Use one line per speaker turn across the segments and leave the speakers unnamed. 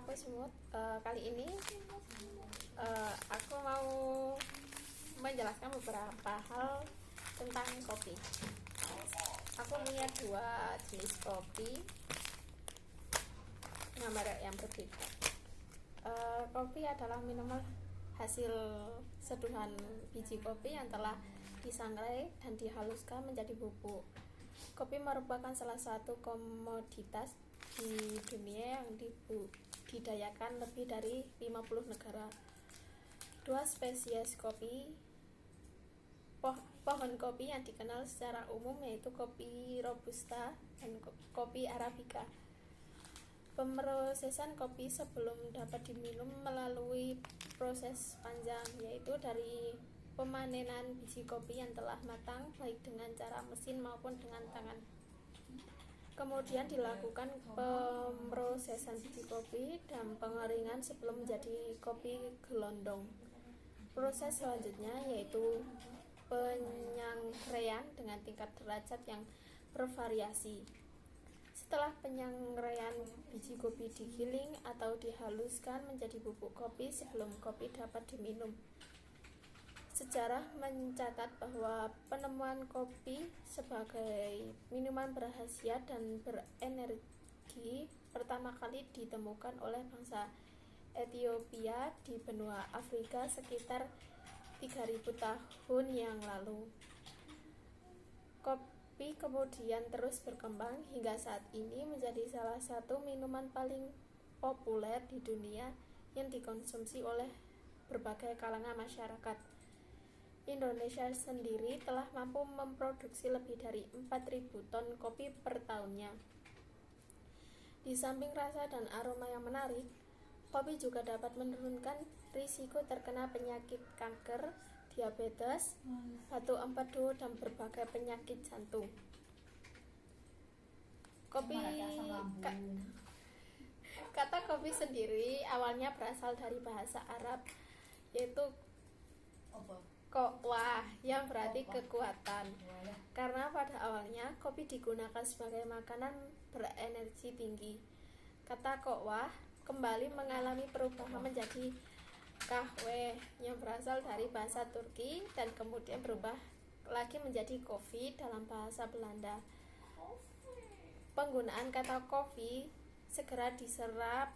aku Semut. Kali ini aku mau menjelaskan beberapa hal tentang kopi. Aku punya dua jenis kopi dengan merek yang berbeda. Kopi adalah minuman hasil seduhan biji kopi yang telah disangrai dan dihaluskan menjadi bubuk. Kopi merupakan salah satu komoditas di dunia yang dibudidayakan lebih dari 50 negara. Dua spesies kopi pohon kopi yang dikenal secara umum yaitu kopi robusta dan kopi arabica. Pemrosesan kopi sebelum dapat diminum melalui proses panjang, yaitu dari pemanenan biji kopi yang telah matang baik dengan cara mesin maupun dengan tangan. Kemudian dilakukan pemrosesan biji kopi dan pengeringan sebelum menjadi kopi gelondong. Proses selanjutnya yaitu penyangrean dengan tingkat derajat yang bervariasi. Setelah penyangrean, biji kopi digiling atau dihaluskan menjadi bubuk kopi sebelum kopi dapat diminum. Sejarah mencatat bahwa penemuan kopi sebagai minuman berkhasiat dan berenergi pertama kali ditemukan oleh bangsa Ethiopia di benua Afrika sekitar 3000 tahun yang lalu. Kopi kemudian terus berkembang hingga saat ini menjadi salah satu minuman paling populer di dunia yang dikonsumsi oleh berbagai kalangan masyarakat. Indonesia sendiri telah mampu memproduksi lebih dari 4.000 ton kopi per tahunnya. Di samping rasa dan aroma yang menarik, kopi juga dapat menurunkan risiko terkena penyakit kanker, diabetes, batuk empedu, dan berbagai penyakit jantung. Kata kopi sendiri awalnya berasal dari bahasa Arab, yaitu kokwah yang berarti kekuatan. Karena pada awalnya kopi digunakan sebagai makanan berenergi tinggi. Kata kokwah kembali mengalami perubahan menjadi kahwe yang berasal dari bahasa Turki dan kemudian berubah lagi menjadi kopi dalam bahasa Belanda. Penggunaan kata kopi segera diserap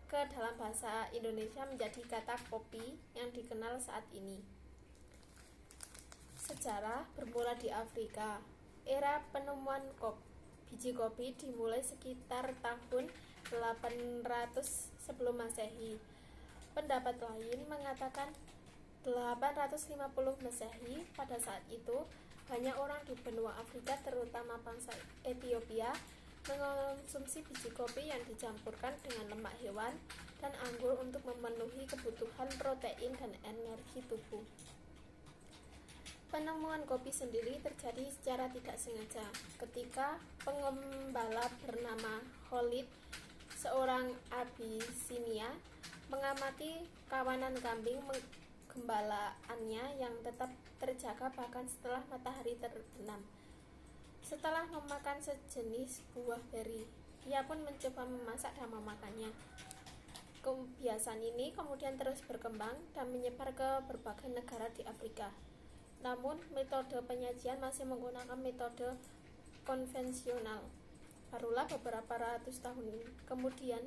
ke dalam bahasa Indonesia menjadi kata kopi yang dikenal saat ini. Sejarah bermula di Afrika. Era penemuan biji kopi dimulai sekitar tahun 800 sebelum Masehi. Pendapat lain mengatakan 850 Masehi. Pada saat itu, banyak orang di benua Afrika terutama bangsa Ethiopia mengonsumsi biji kopi yang dicampurkan dengan lemak hewan dan anggur untuk memenuhi kebutuhan protein dan energi tubuh. Penemuan kopi sendiri terjadi secara tidak sengaja ketika pengembala bernama Khalid, seorang Abisinia, mengamati kawanan kambing gembalaannya yang tetap terjaga bahkan setelah matahari terbenam. Setelah memakan sejenis buah beri, ia pun mencoba memasak dan memakannya. Kebiasaan ini kemudian terus berkembang dan menyebar ke berbagai negara di Afrika. Namun, metode penyajian masih menggunakan metode konvensional. Barulah beberapa ratus tahun kemudian,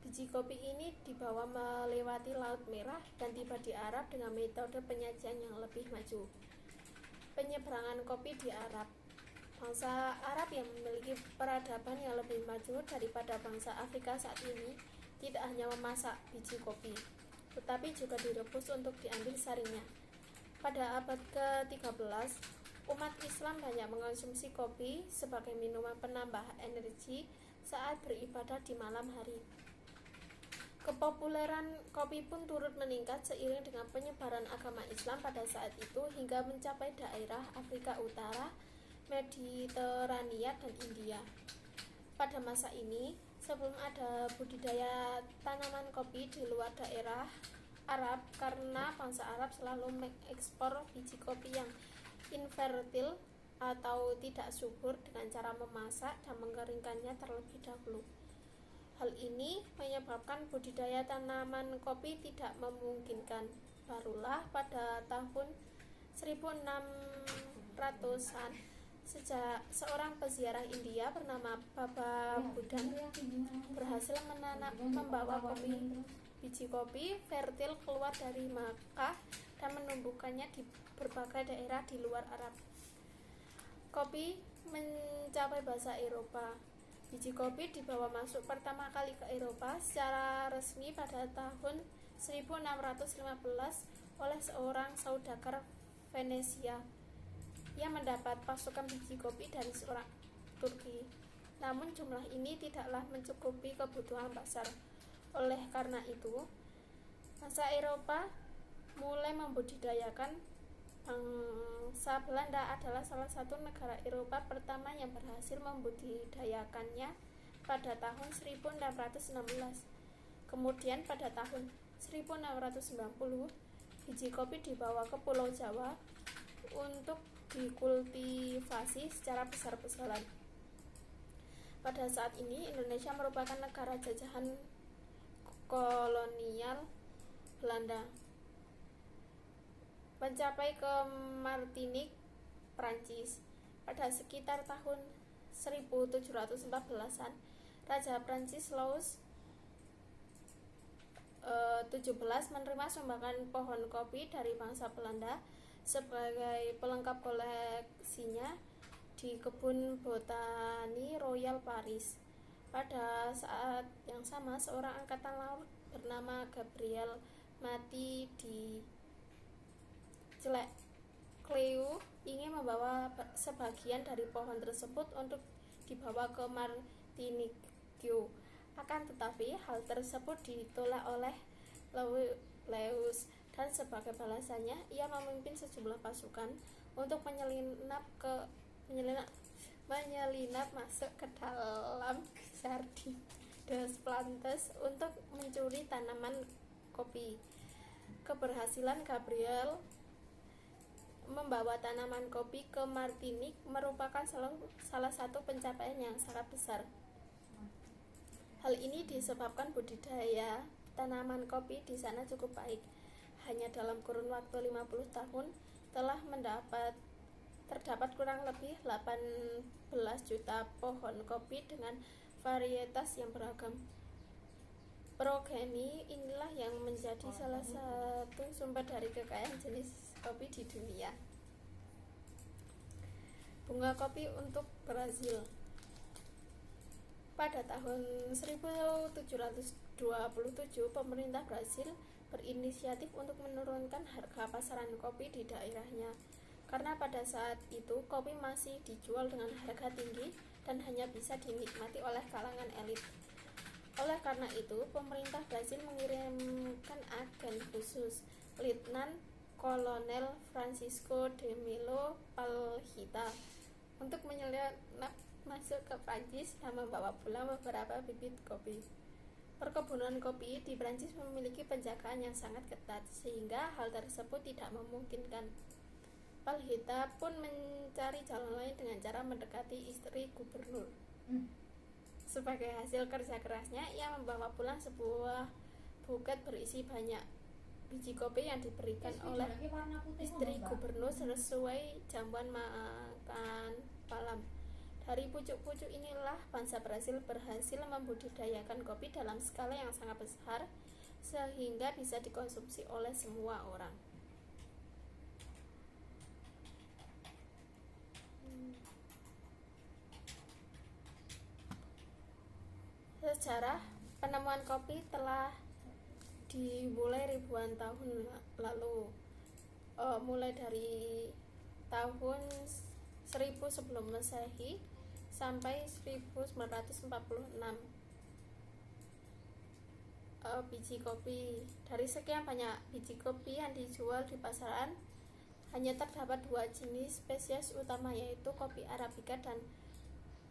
biji kopi ini dibawa melewati Laut Merah dan tiba di Arab dengan metode penyajian yang lebih maju. Penyeberangan kopi di Arab. Bangsa Arab yang memiliki peradaban yang lebih maju daripada bangsa Afrika saat ini tidak hanya memasak biji kopi, tetapi juga direbus untuk diambil saringnya. Pada abad ke-13, umat Islam banyak mengonsumsi kopi sebagai minuman penambah energi saat beribadah di malam hari. Kepopuleran kopi pun turut meningkat seiring dengan penyebaran agama Islam pada saat itu hingga mencapai daerah Afrika Utara, Mediterania, dan India. Pada masa ini, sebelum ada budidaya tanaman kopi di luar daerah Arab, karena bangsa Arab selalu mengekspor biji kopi yang infertil atau tidak subur dengan cara memasak dan mengeringkannya terlebih dahulu. Hal ini menyebabkan budidaya tanaman kopi tidak memungkinkan. Barulah pada tahun 1600-an seorang peziarah India bernama Baba Budan berhasil membawa biji kopi fertil keluar dari Makkah dan menumbuhkannya di berbagai daerah di luar Arab. Kopi mencapai bahasa Eropa. Biji kopi dibawa masuk pertama kali ke Eropa secara resmi pada tahun 1615 oleh seorang saudagar Venesia yang mendapat pasokan biji kopi dari seorang Turki. Namun jumlah ini tidaklah mencukupi kebutuhan pasar. Oleh karena itu, bangsa Eropa mulai membudidayakan. Bangsa Belanda adalah salah satu negara Eropa pertama yang berhasil membudidayakannya pada tahun 1616. Kemudian pada tahun 1690, biji kopi dibawa ke Pulau Jawa untuk dikultivasi secara besar-besaran. Pada saat ini, Indonesia merupakan negara jajahan kolonial Belanda. Mencapai ke Martinique, Prancis. Pada sekitar tahun 1714-an, Raja Prancis Louis XVII menerima sumbangan pohon kopi dari bangsa Belanda sebagai pelengkap koleksinya di kebun botani Royal Paris. Pada saat yang sama, seorang angkatan laut bernama Gabriel mati di Cleu ingin membawa sebagian dari pohon tersebut untuk dibawa ke Martinique. Akan tetapi hal tersebut ditolak oleh Louis dan sebagai balasannya ia memimpin sejumlah pasukan untuk menyelinap masuk ke dalam Jardin des Plantes untuk mencuri tanaman kopi. Keberhasilan Gabriel membawa tanaman kopi ke Martinique merupakan salah satu pencapaian yang sangat besar. Hal ini disebabkan budidaya tanaman kopi di sana cukup baik. Hanya dalam kurun waktu 50 tahun telah terdapat kurang lebih 18 juta pohon kopi dengan varietas yang beragam. Progeni inilah yang menjadi salah satu sumber dari kekayaan jenis kopi di dunia. Bunga kopi untuk Brazil. Pada tahun 1727, pemerintah Brazil berinisiatif untuk menurunkan harga pasaran kopi di daerahnya. Karena pada saat itu kopi masih dijual dengan harga tinggi dan hanya bisa dinikmati oleh kalangan elit. Oleh karena itu, pemerintah Brazil mengirimkan agen khusus, Letnan Kolonel Francisco de Melo Palhita, untuk menyelinap masuk ke Prancis dan membawa pulang beberapa bibit kopi. Perkebunan kopi di Prancis memiliki penjagaan yang sangat ketat, sehingga hal tersebut tidak memungkinkan. Palhita pun mencari jalan lain dengan cara mendekati istri gubernur. Sebagai hasil kerja kerasnya, ia membawa pulang sebuah buket berisi banyak biji kopi yang diberikan oleh istri gubernur sesuai jamuan makan malam. Dari pucuk-pucuk inilah bangsa Brazil berhasil membudidayakan kopi dalam skala yang sangat besar sehingga bisa dikonsumsi oleh semua orang. Sejarah penemuan kopi telah dimulai ribuan tahun lalu, mulai dari tahun 1000 sebelum Masehi sampai 1946. Biji kopi. Dari sekian banyak biji kopi yang dijual di pasaran, hanya terdapat dua jenis spesies utama, yaitu kopi Arabica dan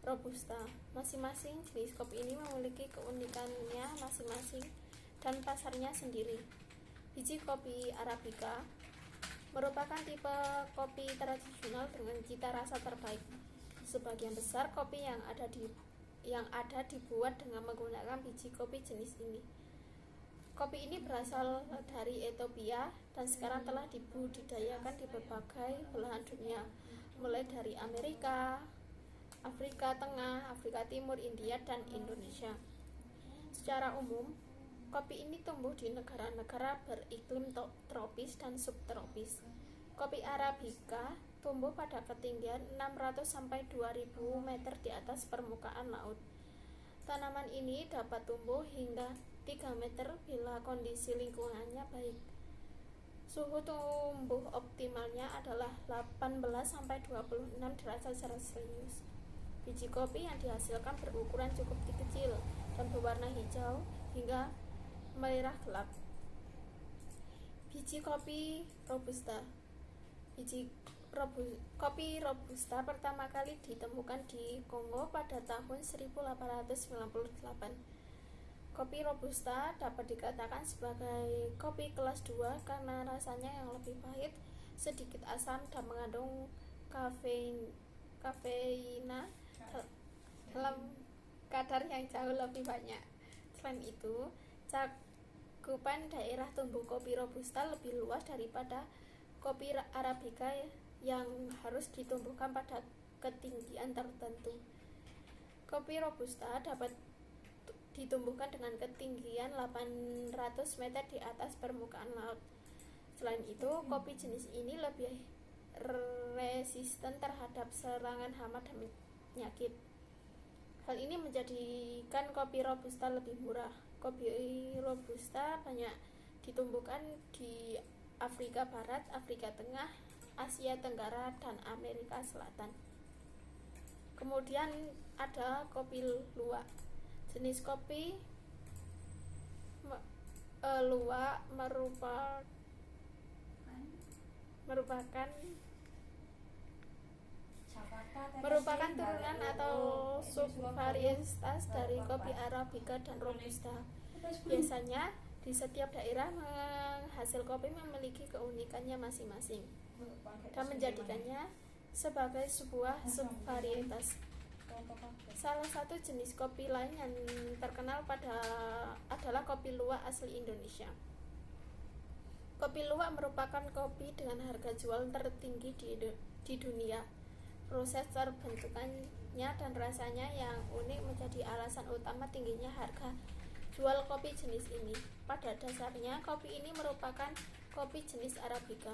Robusta. Masing-masing jenis kopi ini memiliki keunikannya masing-masing dan pasarnya sendiri. Biji kopi Arabica merupakan tipe kopi tradisional dengan cita rasa terbaik. Sebagian besar kopi yang ada di yang ada dibuat dengan menggunakan biji kopi jenis ini. Kopi ini berasal dari Ethiopia dan sekarang telah dibudidayakan di berbagai belahan dunia, mulai dari Amerika, Afrika Tengah, Afrika Timur, India, dan Indonesia. Secara umum, kopi ini tumbuh di negara-negara beriklim tropis dan subtropis. Kopi Arabica tumbuh pada ketinggian 600 sampai 2000 meter di atas permukaan laut. Tanaman ini dapat tumbuh hingga 3 meter bila kondisi lingkungannya baik. Suhu tumbuh optimalnya adalah 18 sampai 26 derajat Celcius. Biji kopi yang dihasilkan berukuran cukup kecil dan berwarna hijau hingga merah gelap. Biji kopi Robusta. Kopi Robusta pertama kali ditemukan di Kongo pada tahun 1898. Kopi Robusta dapat dikatakan sebagai kopi kelas 2 karena rasanya yang lebih pahit, sedikit asam, dan mengandung kafeina dalam kadar yang jauh lebih banyak. Selain itu, cakupan daerah tumbuh kopi Robusta lebih luas daripada kopi Arabica yang harus ditumbuhkan pada ketinggian tertentu. Kopi Robusta dapat ditumbuhkan dengan ketinggian 800 meter di atas permukaan laut. Selain itu, kopi jenis ini lebih resisten terhadap serangan hama dan penyakit. Hal ini menjadikan kopi Robusta lebih murah. Kopi Robusta banyak ditumbuhkan di Afrika Barat, Afrika Tengah, Asia Tenggara, dan Amerika Selatan. Kemudian ada kopi luwak. Jenis kopi luwak merupakan turunan atau subvarietas dari kopi Arabica dan Robusta. Biasanya di setiap daerah hasil kopi memiliki keunikannya masing-masing dan menjadikannya sebagai sebuah subvarietas. Salah satu jenis kopi lain yang terkenal adalah kopi luwak asli Indonesia. Kopi luwak merupakan kopi dengan harga jual tertinggi di dunia. Proses terbentukannya dan rasanya yang unik menjadi alasan utama tingginya harga jual kopi jenis ini. Pada dasarnya, kopi ini merupakan kopi jenis Arabica.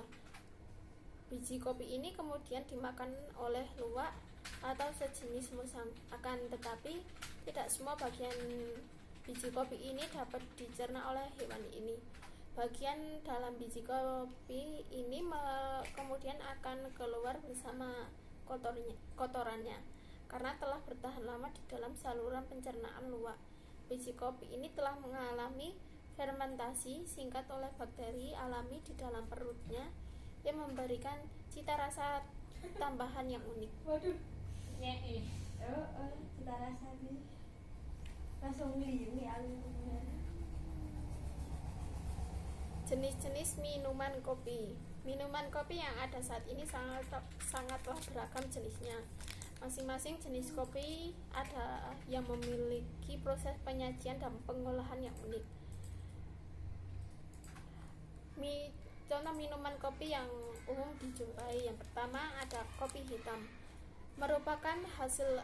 Biji kopi ini kemudian dimakan oleh luwak atau sejenis musang. Akan tetapi, tidak semua bagian biji kopi ini dapat dicerna oleh hewan ini. Bagian dalam biji kopi ini kemudian akan keluar bersama kotorannya karena telah bertahan lama di dalam saluran pencernaan luwak. Biji kopi ini telah mengalami fermentasi singkat oleh bakteri alami di dalam perutnya yang memberikan cita rasa tambahan yang unik.
Waduh, cita rasanya langsung liung ya.
Jenis-jenis minuman kopi. Minuman kopi yang ada saat ini sangatlah beragam jenisnya. Masing-masing jenis kopi ada yang memiliki proses penyajian dan pengolahan yang unik. Contoh minuman kopi yang umum dijumpai, yang pertama ada kopi hitam, merupakan hasil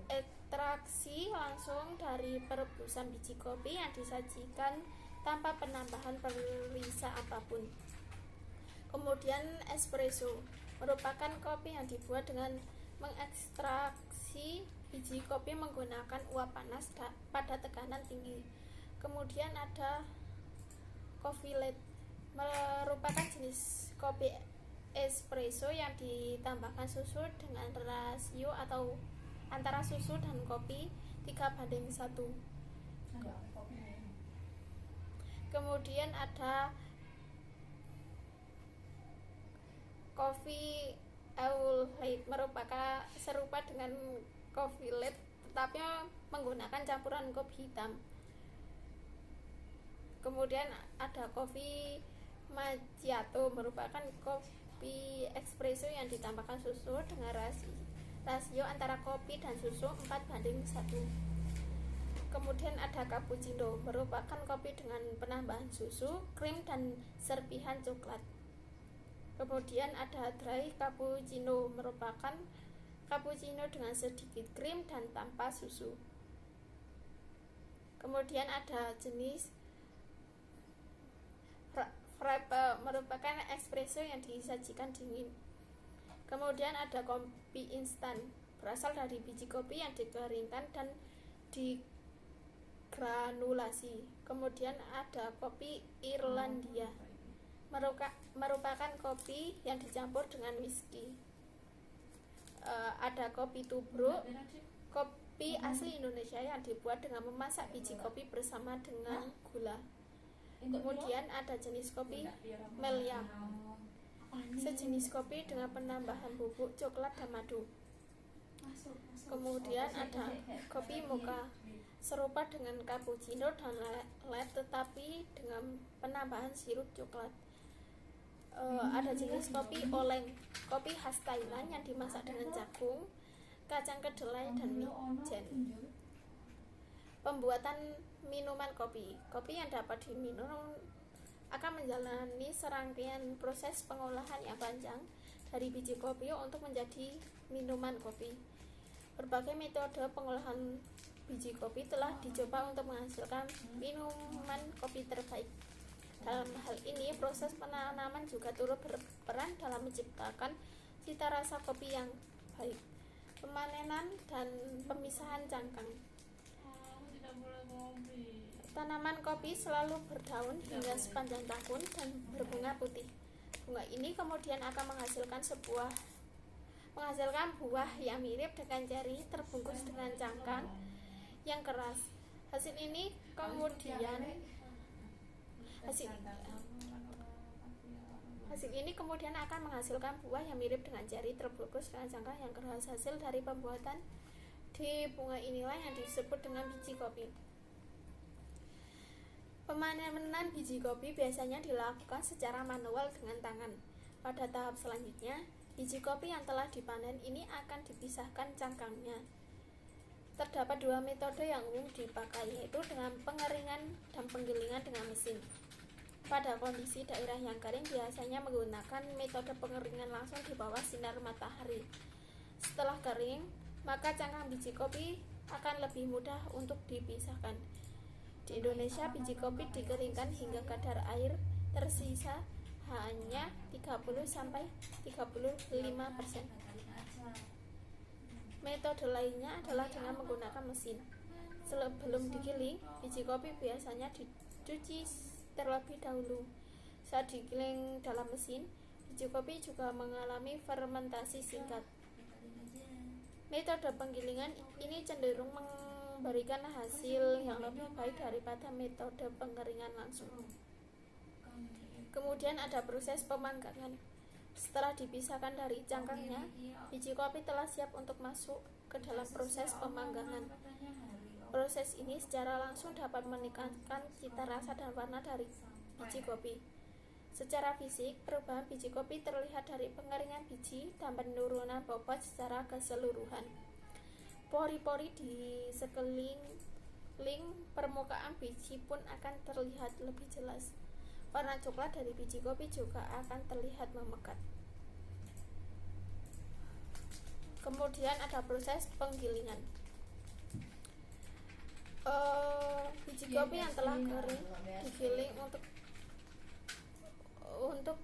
ekstraksi langsung dari perebusan biji kopi yang disajikan tanpa penambahan perisa apapun. Kemudian espresso merupakan kopi yang dibuat dengan mengekstraksi biji kopi menggunakan uap panas pada tekanan tinggi. Kemudian ada coffee latte, merupakan jenis kopi espresso yang ditambahkan susu dengan rasio atau antara susu dan kopi 3:1. Kemudian ada coffee au late, merupakan serupa dengan coffee latte tetapi menggunakan campuran kopi hitam. Kemudian ada kopi macchiato, merupakan kopi espresso yang ditambahkan susu dengan Rasio antara kopi dan susu 4:1. Kemudian ada cappuccino, merupakan kopi dengan penambahan susu, krim, dan serpihan coklat. Kemudian ada dry cappuccino, merupakan cappuccino dengan sedikit krim dan tanpa susu. Kemudian ada jenis frappe, merupakan espresso yang disajikan dingin. Kemudian ada kopi instan, berasal dari biji kopi yang dikeringkan dan digranulasi. Kemudian ada kopi Irlandia, merupakan kopi yang dicampur dengan whisky. Ada kopi tubruk, kopi asli Indonesia yang dibuat dengan memasak biji kopi bersama dengan gula. Kemudian ada jenis kopi Meliam, sejenis kopi dengan penambahan bubuk coklat dan madu. Kemudian ada kopi mocha, serupa dengan cappuccino dan latte tetapi dengan penambahan sirup coklat. Ada jenis kopi oleng, kopi khas Thailand yang dimasak dengan jagung, kacang kedelai, dan wijen. Pembuatan minuman kopi. Kopi yang dapat diminum akan menjalani serangkaian proses pengolahan yang panjang dari biji kopi untuk menjadi minuman kopi. Berbagai metode pengolahan biji kopi telah dicoba untuk menghasilkan minuman kopi terbaik. Dalam hal ini, proses penanaman juga turut berperan dalam menciptakan cita rasa kopi yang baik. Pemanenan dan pemisahan cangkang. Tanaman kopi selalu berdaun hingga sepanjang tahun dan berbunga putih. Bunga ini kemudian akan menghasilkan buah yang mirip dengan ceri terbungkus dengan cangkang yang keras. Hasil ini kemudian akan menghasilkan buah yang mirip dengan ceri terbungkus dengan cangkang yang keras. Hasil dari pembuatan di bunga inilah yang disebut dengan biji kopi. Pemanenan biji kopi biasanya dilakukan secara manual dengan tangan. Pada tahap selanjutnya, biji kopi yang telah dipanen ini akan dipisahkan cangkangnya. Terdapat dua metode yang umum dipakai, yaitu dengan pengeringan dan penggilingan dengan mesin. Pada kondisi daerah yang kering biasanya menggunakan metode pengeringan langsung di bawah sinar matahari. Setelah kering, maka cangkang biji kopi akan lebih mudah untuk dipisahkan. Di Indonesia, biji kopi dikeringkan hingga kadar air tersisa hanya 30-35%. Metode lainnya adalah dengan menggunakan mesin. Sebelum digiling, biji kopi biasanya dicuci terlebih dahulu. Saat digiling dalam mesin, biji kopi juga mengalami fermentasi singkat. Metode penggilingan ini cenderung memberikan hasil yang lebih baik daripada metode pengeringan langsung. Kemudian ada proses pemanggangan. Setelah dipisahkan dari cangkangnya, biji kopi telah siap untuk masuk ke dalam proses pemanggangan. Proses ini secara langsung dapat meningkatkan cita rasa dan warna dari biji kopi. Secara fisik, perubahan biji kopi terlihat dari pengeringan biji dan penurunan bobot secara keseluruhan. Pori-pori di sekeliling permukaan biji pun akan terlihat lebih jelas. Warna coklat dari biji kopi juga akan terlihat memekat. Kemudian ada proses penggilingan. Biji kopi yang telah kering digiling untuk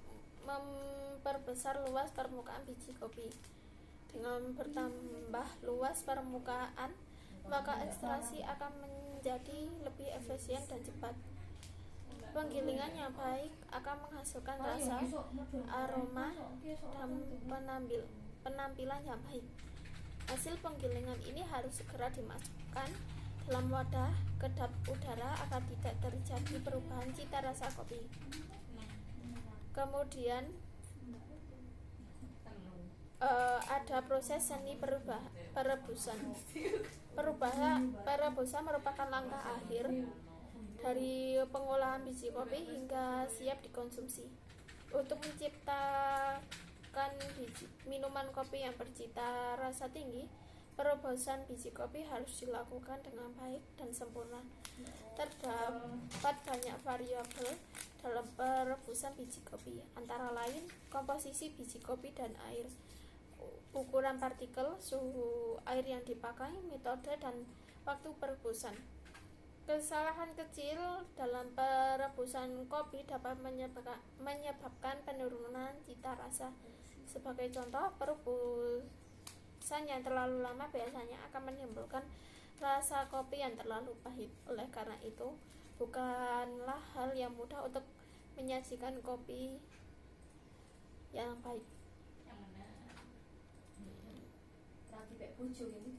memperbesar luas permukaan biji kopi. Dengan bertambah luas permukaan, maka ekstraksi akan menjadi lebih efisien dan cepat. Penggilingan yang baik akan menghasilkan rasa, aroma, dan penampilan yang baik. Hasil penggilingan ini harus segera dimasukkan dalam wadah kedap udara agar tidak terjadi perubahan cita rasa kopi. Kemudian ada proses seni perebusan. Perebusan merupakan langkah akhir dari pengolahan biji kopi hingga siap dikonsumsi. Untuk menciptakan menghasilkan minuman kopi yang bercita rasa tinggi, perebusan biji kopi harus dilakukan dengan baik dan sempurna. Terdapat banyak variabel dalam perebusan biji kopi, antara lain komposisi biji kopi dan air, ukuran partikel, suhu air yang dipakai, metode dan waktu perebusan. Kesalahan kecil dalam perebusan kopi dapat menyebabkan penurunan cita rasa. Sebagai contoh, perebusan yang terlalu lama biasanya akan menimbulkan rasa kopi yang terlalu pahit. Oleh karena itu, bukanlah hal yang mudah untuk menyajikan kopi yang baik.
Yang mana? Rapi kayak bojo gitu.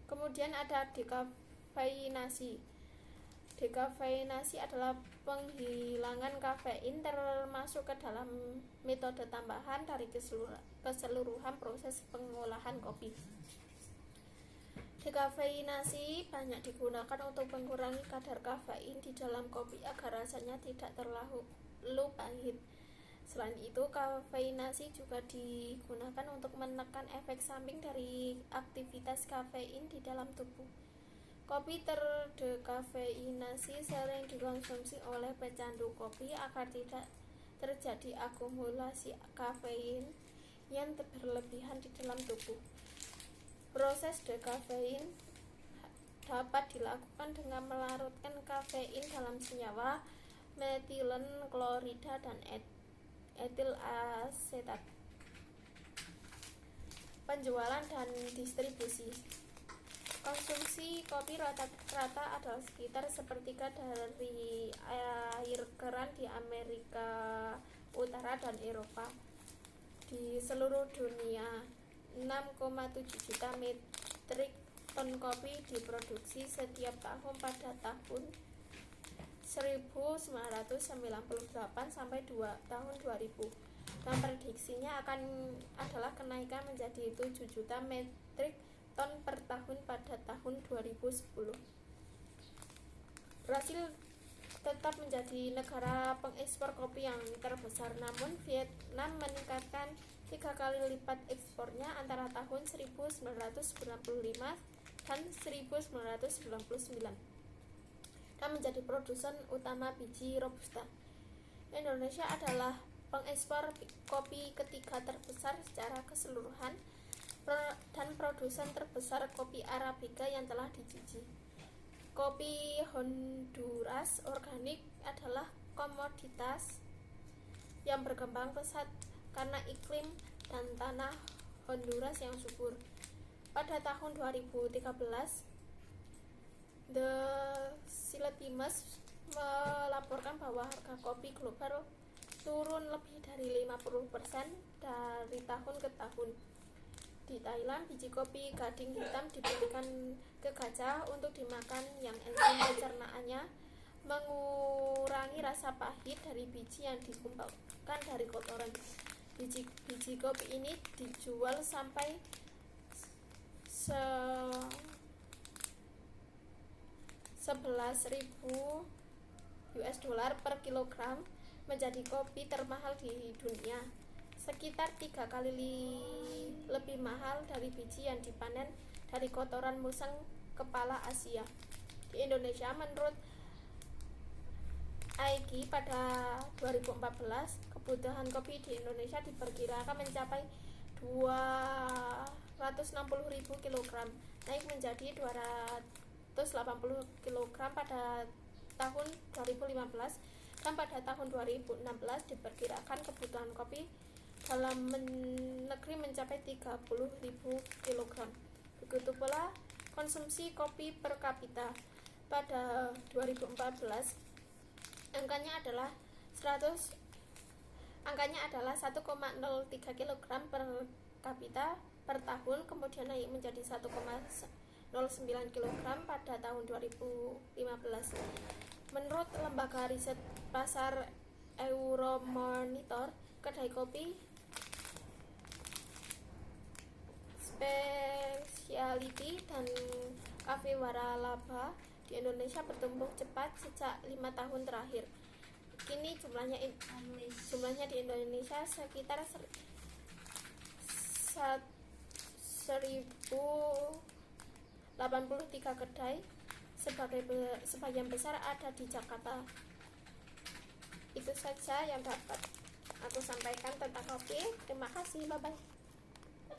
Kemudian ada dekafeinasi. Dekafeinasi adalah penghilangan kafein termasuk ke dalam metode tambahan dari keseluruhan proses pengolahan kopi. Dekafeinasi banyak digunakan untuk mengurangi kadar kafein di dalam kopi agar rasanya tidak terlalu pahit. Selain itu, kafeinasi juga digunakan untuk menekan efek samping dari aktivitas kafein di dalam tubuh. Kopi terdekafeinasi sering dikonsumsi oleh pecandu kopi agar tidak terjadi akumulasi kafein yang berlebihan di dalam tubuh. Proses dekafein dapat dilakukan dengan melarutkan kafein dalam senyawa metilen klorida dan etil asetat. Penjualan dan distribusi. Konsumsi kopi rata-rata adalah sekitar sepertiga dari air keran di Amerika Utara dan Eropa. Di seluruh dunia, 6,7 juta metrik ton kopi diproduksi setiap tahun pada tahun 1998 sampai tahun 2000, dan prediksinya adalah kenaikan menjadi 7 juta metrik ton per tahun pada tahun 2010. Brasil tetap menjadi negara pengekspor kopi yang terbesar, namun Vietnam meningkatkan 3 kali lipat ekspornya antara tahun 1995 dan 1999 dan menjadi produsen utama biji Robusta. Indonesia adalah pengekspor kopi ketiga terbesar secara keseluruhan dan produsen terbesar kopi Arabica yang telah dicuci. Kopi Honduras organik adalah komoditas yang berkembang pesat karena iklim dan tanah Honduras yang subur. Pada tahun 2013, The Siletimes melaporkan bahwa harga kopi global turun lebih dari 50% dari tahun ke tahun. Di Thailand, biji kopi gading hitam diberikan ke gajah untuk dimakan yang enzim pencernaannya mengurangi rasa pahit dari biji yang dikumpulkan dari kotoran. Biji kopi ini dijual sampai $11.000 per kilogram, menjadi kopi termahal di dunia, sekitar 3 kali lebih mahal dari biji yang dipanen dari kotoran musang kepala Asia. Di Indonesia, menurut AIGI pada 2014, kebutuhan kopi di Indonesia diperkirakan mencapai 260.000 kg, naik menjadi 280 kg pada tahun 2015, dan pada tahun 2016 diperkirakan kebutuhan kopi dalam negeri mencapai 30.000 kg. Begitu pula konsumsi kopi per kapita. Pada 2014 angkanya adalah 1,03 kg per kapita per tahun, kemudian naik menjadi 1,09 kg pada tahun 2015. Menurut lembaga riset pasar Euromonitor, kedai kopi specialty dan kafe waralaba di Indonesia bertumbuh cepat sejak 5 tahun terakhir. Kini jumlahnya
Unleash.
di Indonesia sekitar 1083 kedai, sebagian besar ada di Jakarta. Itu saja yang dapat aku sampaikan tentang kopi. Terima kasih, bye bye.